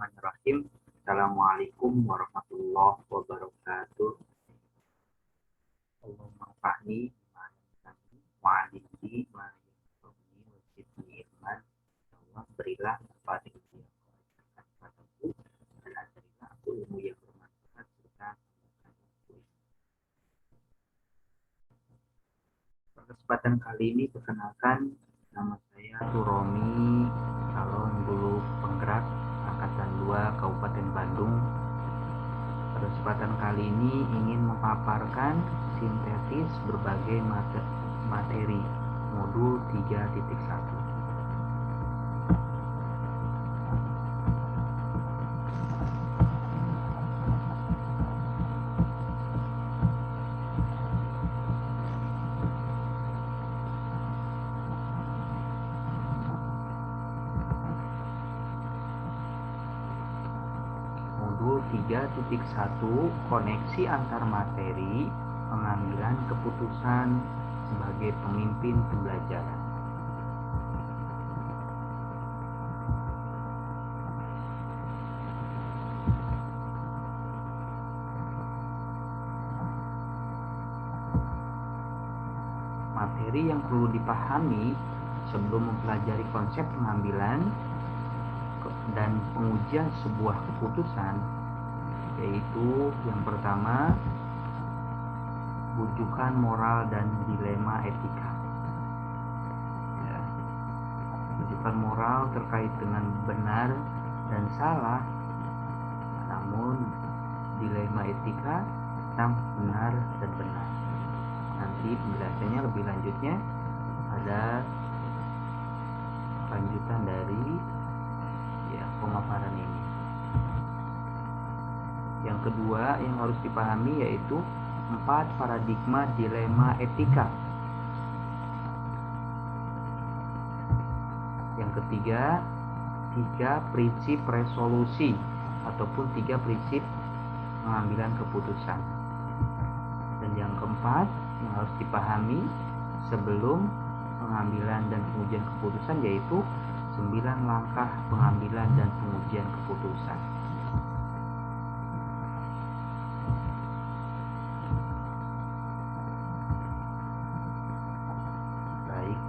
Bismillahirrahmanirrahim. Assalamualaikum warahmatullahi wabarakatuh. Allahumma fahmi wa'alimi wajibni ilman. Allah berilah kepada dia kepadaku dan ajarilah aku ilmu yang bermanfaat serta pada kesempatan kali ini perkenalkan nama saya Romi calon buruh penggerak Angkatan 2 Kabupaten Bandung. Pada kesempatan kali ini ingin memaparkan sintetis berbagai materi modul 3.1. Modul 3.1 koneksi antar materi pengambilan keputusan sebagai pemimpin pembelajaran. Materi yang perlu dipahami sebelum mempelajari konsep pengambilan dan pengujian sebuah keputusan, yaitu yang pertama, rujukan moral dan dilema etika. Rujukan moral terkait dengan benar dan salah, namun dilema etika tentang benar dan benar. Nanti penjelasannya lebih lanjutnya ada lanjutan dari pemaparan ini. Yang kedua yang harus dipahami yaitu 4 paradigma dilema etika. Yang ketiga, 3 prinsip resolusi ataupun 3 prinsip pengambilan keputusan. Dan yang keempat yang harus dipahami sebelum pengambilan dan pengujian keputusan yaitu 9 langkah pengambilan dan pengujian keputusan. Baik.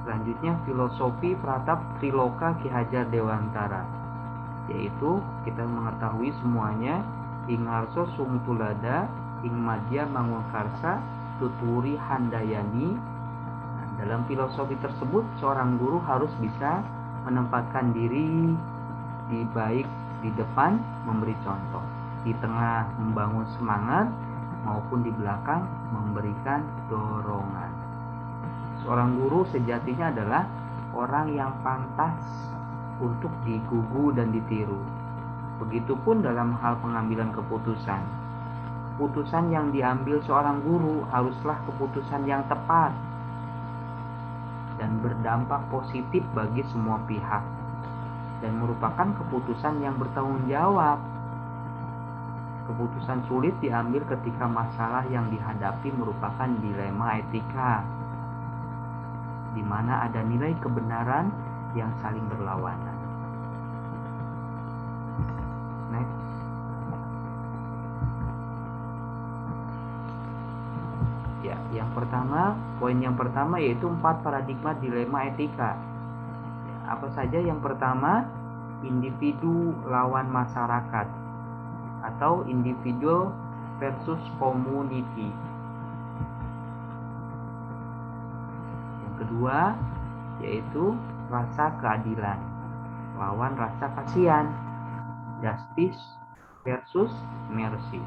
Selanjutnya filosofi Pratap Triloka Ki Hajar Dewantara, yaitu kita mengetahui semuanya ing ngarsa sumtulada ing madya mangunkarsa tuturi handayani. Dalam filosofi tersebut, seorang guru harus bisa menempatkan diri di baik di depan memberi contoh, di tengah membangun semangat, maupun di belakang memberikan dorongan. Seorang guru sejatinya adalah orang yang pantas untuk digugu dan ditiru. Begitupun dalam hal pengambilan keputusan. Keputusan yang diambil seorang guru haruslah keputusan yang tepat dan berdampak positif bagi semua pihak dan merupakan keputusan yang bertanggung jawab. Keputusan sulit diambil ketika masalah yang dihadapi merupakan dilema etika, di mana ada nilai kebenaran yang saling berlawanan. Next. Poin yang pertama yaitu 4 paradigma dilema etika. Apa saja? Yang pertama, individu lawan masyarakat atau individual versus community. Yang kedua, yaitu rasa keadilan lawan rasa kasihan, justice versus mercy.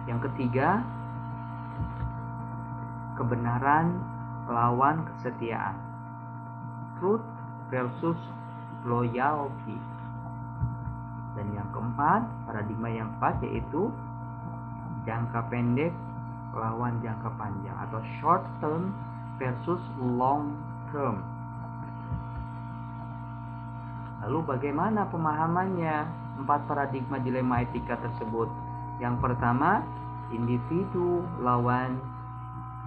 Yang ketiga, kebenaran lawan kesetiaan, truth versus loyalty. Dan yang keempat, paradigma yang keempat yaitu jangka pendek lawan jangka panjang atau short term versus long term. Lalu bagaimana pemahamannya 4 paradigma dilema etika tersebut? Yang pertama, individu lawan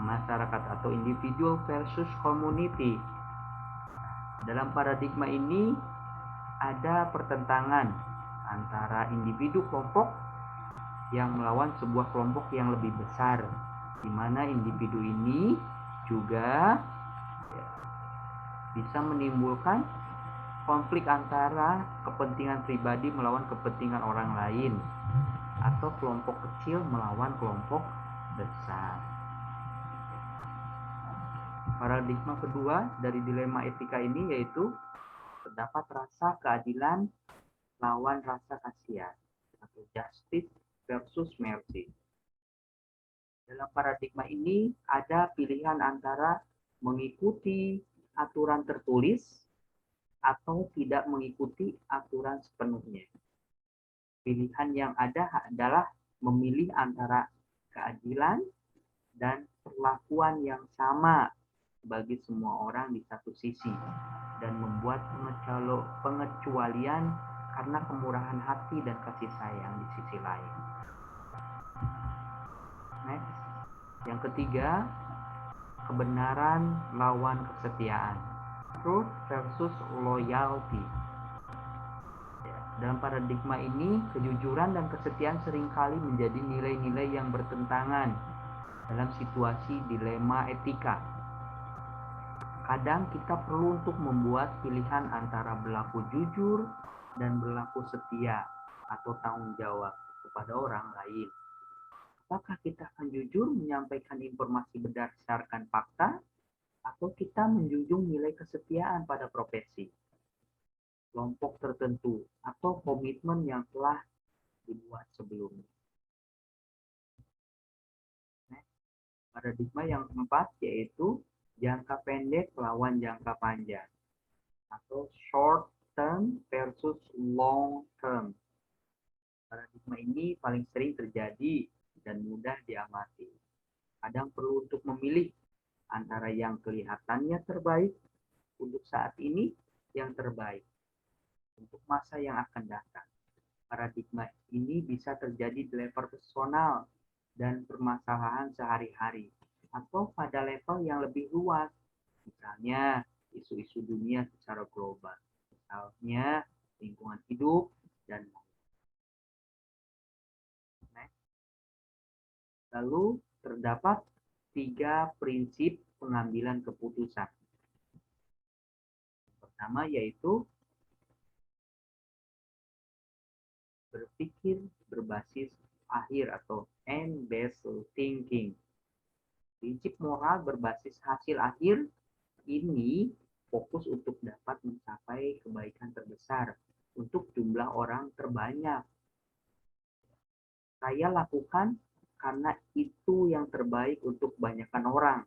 masyarakat atau individual versus community. Dalam paradigma ini ada pertentangan antara individu kelompok yang melawan sebuah kelompok yang lebih besar, di mana individu ini juga bisa menimbulkan konflik antara kepentingan pribadi melawan kepentingan orang lain, atau kelompok kecil melawan kelompok besar. Paradigma kedua dari dilema etika ini yaitu terdapat rasa keadilan lawan rasa kasihan, atau justice versus mercy. Dalam paradigma ini ada pilihan antara mengikuti aturan tertulis atau tidak mengikuti aturan sepenuhnya. Pilihan yang ada adalah memilih antara keadilan dan perlakuan yang sama bagi semua orang di satu sisi, dan membuat pengecualian karena kemurahan hati dan kasih sayang di sisi lain. Next, yang ketiga, kebenaran lawan kesetiaan, truth versus loyalty. Dalam paradigma ini, kejujuran dan kesetiaan seringkali menjadi nilai-nilai yang bertentangan dalam situasi dilema etika. Kadang kita perlu untuk membuat pilihan antara berlaku jujur dan berlaku setia atau tanggung jawab kepada orang lain. Apakah kita akan jujur menyampaikan informasi berdasarkan fakta, atau kita menjunjung nilai kesetiaan pada profesi, kelompok tertentu, atau komitmen yang telah dibuat sebelumnya. Paradigma yang keempat yaitu jangka pendek lawan jangka panjang, atau short term versus long term. Paradigma ini paling sering terjadi dan mudah diamati. Kadang perlu untuk memilih antara yang kelihatannya terbaik untuk saat ini, yang terbaik untuk masa yang akan datang. Paradigma ini bisa terjadi di level personal dan permasalahan sehari-hari, atau pada level yang lebih luas, misalnya isu-isu dunia secara global, misalnya lingkungan hidup dan lain. Lalu terdapat 3 prinsip pengambilan keputusan. Pertama yaitu berpikir berbasis akhir atau end-based thinking. Prinsip moral berbasis hasil akhir ini fokus untuk dapat mencapai kebaikan terbesar untuk jumlah orang terbanyak. Saya lakukan karena itu yang terbaik untuk kebanyakan orang.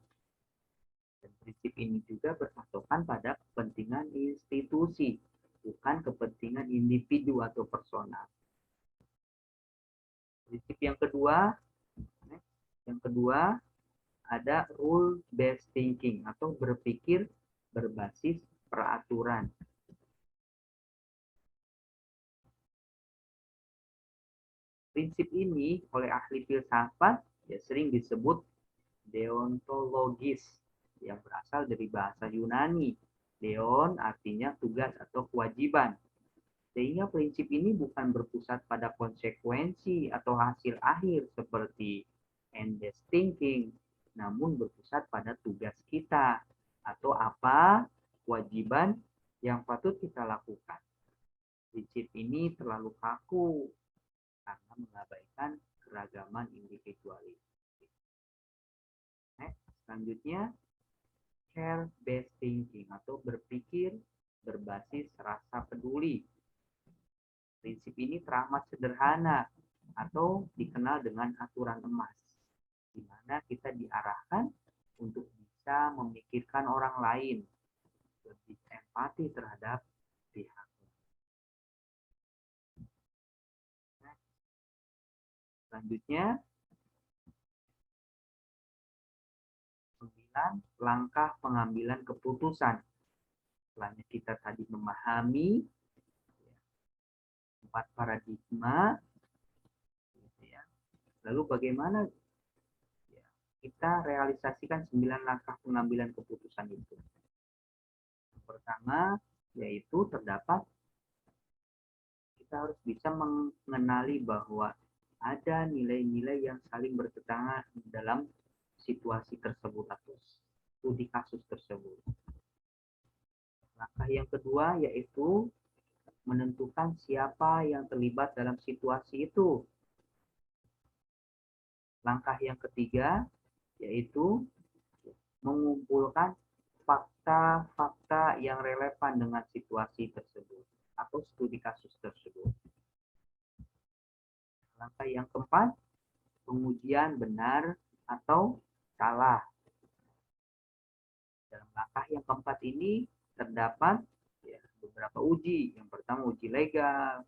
Dan prinsip ini juga berpatokan pada kepentingan institusi, bukan kepentingan individu atau personal. Prinsip yang kedua ada rule based thinking atau berpikir berbasis peraturan. Prinsip ini oleh ahli filsafat sering disebut deontologis, yang berasal dari bahasa Yunani. Deon artinya tugas atau kewajiban. Sehingga prinsip ini bukan berpusat pada konsekuensi atau hasil akhir seperti end-based thinking, namun berpusat pada tugas kita atau apa kewajiban yang patut kita lakukan. Prinsip ini terlalu kaku karena mengabaikan keragaman individualis. Selanjutnya, care-based thinking atau berpikir berbasis rasa peduli. Prinsip ini teramat sederhana atau dikenal dengan aturan emas, di mana kita diarahkan untuk bisa memikirkan orang lain, lebih empati terhadap pihak. Selanjutnya, 9 langkah pengambilan keputusan. Setelah kita tadi memahami 4 paradigma, lalu bagaimana kita realisasikan 9 langkah pengambilan keputusan itu. Yang pertama yaitu terdapat, kita harus bisa mengenali bahwa ada nilai-nilai yang saling bertentangan dalam situasi tersebut atau studi kasus tersebut. Langkah yang kedua yaitu menentukan siapa yang terlibat dalam situasi itu. Langkah yang ketiga yaitu mengumpulkan fakta-fakta yang relevan dengan situasi tersebut atau studi kasus tersebut. Langkah yang keempat, pengujian benar atau salah. Dalam langkah yang keempat ini terdapat beberapa uji. Yang pertama uji legal,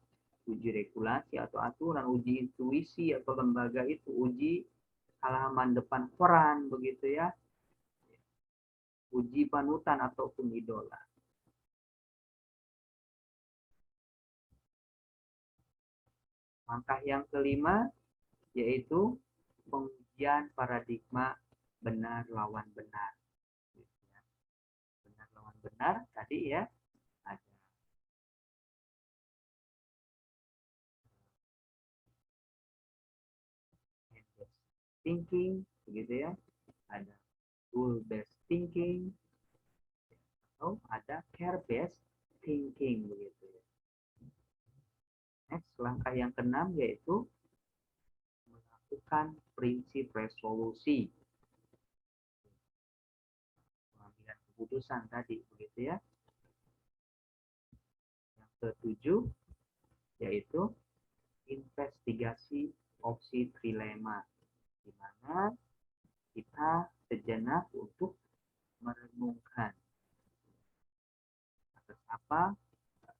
uji regulasi atau aturan, uji intuisi atau lembaga itu, uji halaman depan koran, begitu ya, uji panutan ataupun idola. Langkah yang kelima yaitu pengujian paradigma benar lawan benar. Benar lawan benar tadi ya, ada based thinking, begitu ya, ada rule based thinking, atau ada care based thinking, begitu ya. Next, langkah yang keenam yaitu melakukan prinsip resolusi, pengambilan keputusan tadi, begitu ya. Yang ketujuh yaitu investigasi opsi trilema, di mana kita sejenak untuk merenungkan atas apa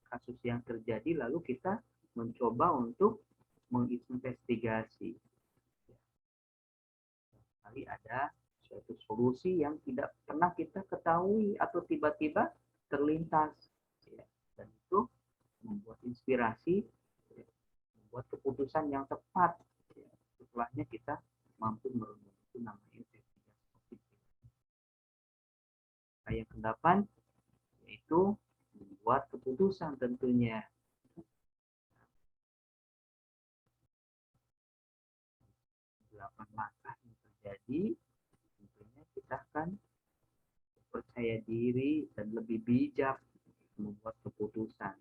kasus yang terjadi, lalu kita mencoba untuk menginvestigasi. Kali ada suatu solusi yang tidak pernah kita ketahui atau tiba-tiba terlintas, dan itu membuat inspirasi, membuat keputusan yang tepat. Setelahnya kita mampu merenung, itu namanya investigasi. Nah, yang kedelapan yaitu membuat keputusan tentunya. 8 langkah yang terjadi, tentunya kita akan percaya diri dan lebih bijak membuat keputusan,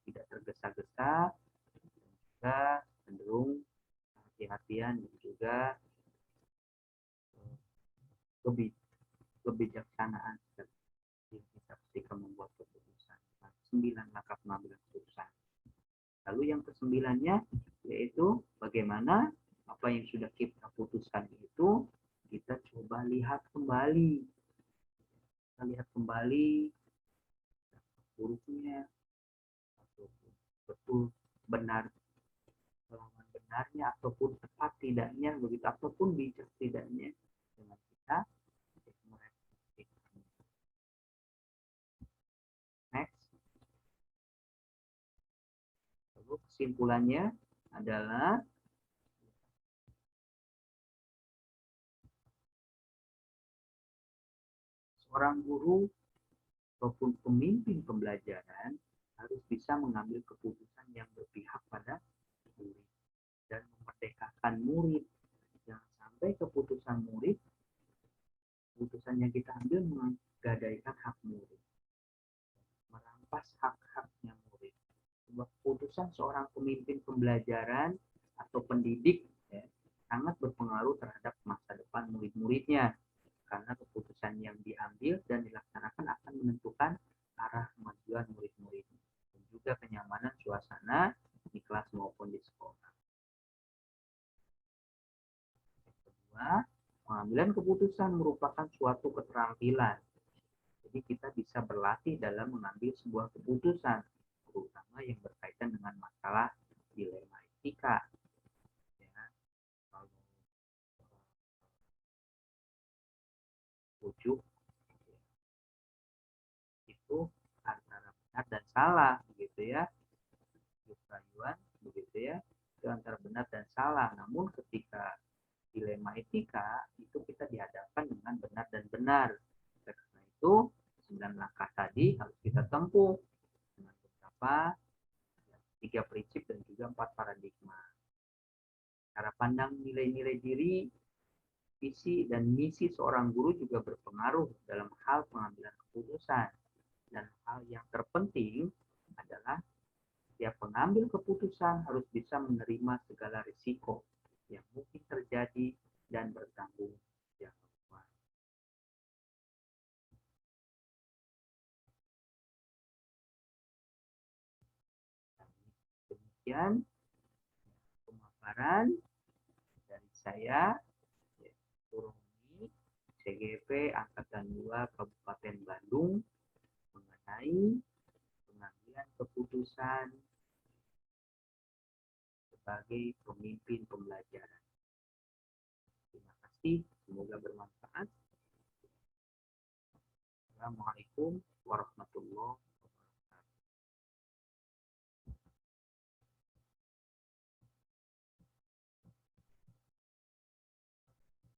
tidak tergesa-gesa, dan juga cenderung hati-hatian dan juga kebijaksanaan ketika membuat keputusan. 9 langkah pengambilan keputusan. Lalu yang kesembilannya yaitu bagaimana apa yang sudah kita putuskan itu kita coba lihat kembali. Kita lihat kembali buruknya ataupun betul benar lawan benarnya ataupun tepat tidaknya, begitu, ataupun bijak tidaknya dengan kita. Next. Lalu kesimpulannya adalah seorang guru ataupun pemimpin pembelajaran harus bisa mengambil keputusan yang berpihak pada murid dan memerdekakan murid. Jangan sampai keputusan yang kita ambil menggadaikan hak murid, merampas hak-haknya murid. Sebuah keputusan seorang pemimpin pembelajaran atau pendidik sangat berpengaruh terhadap masa depan murid-muridnya, karena keputusan yang diambil dan dilaksanakan akan menentukan arah kemajuan murid-murid dan juga kenyamanan suasana di kelas maupun di sekolah. Yang kedua, pengambilan keputusan merupakan suatu keterampilan. Jadi kita bisa berlatih dalam mengambil sebuah keputusan, terutama yang berkaitan dengan masalah dilema etika. Ujuk itu antara benar dan salah, begitu ya, rayuan, begitu ya, itu antara benar dan salah. Namun ketika dilema etika itu kita dihadapkan dengan benar dan benar. Karena itu 9 langkah tadi harus kita tempuh dengan beberapa 3 prinsip dan juga 4 paradigma. Cara pandang nilai-nilai diri, visi, dan misi seorang guru juga berpengaruh dalam hal pengambilan keputusan. Dan hal yang terpenting adalah setiap pengambil keputusan harus bisa menerima segala risiko yang mungkin terjadi dan bertanggung jawab. Demikian pemaparan dari saya, Turuni, CGP Angkatan 2 Kabupaten Bandung, mengenai pengambilan keputusan sebagai pemimpin pembelajaran. Terima kasih, semoga bermanfaat. Assalamualaikum warahmatullahi wabarakatuh.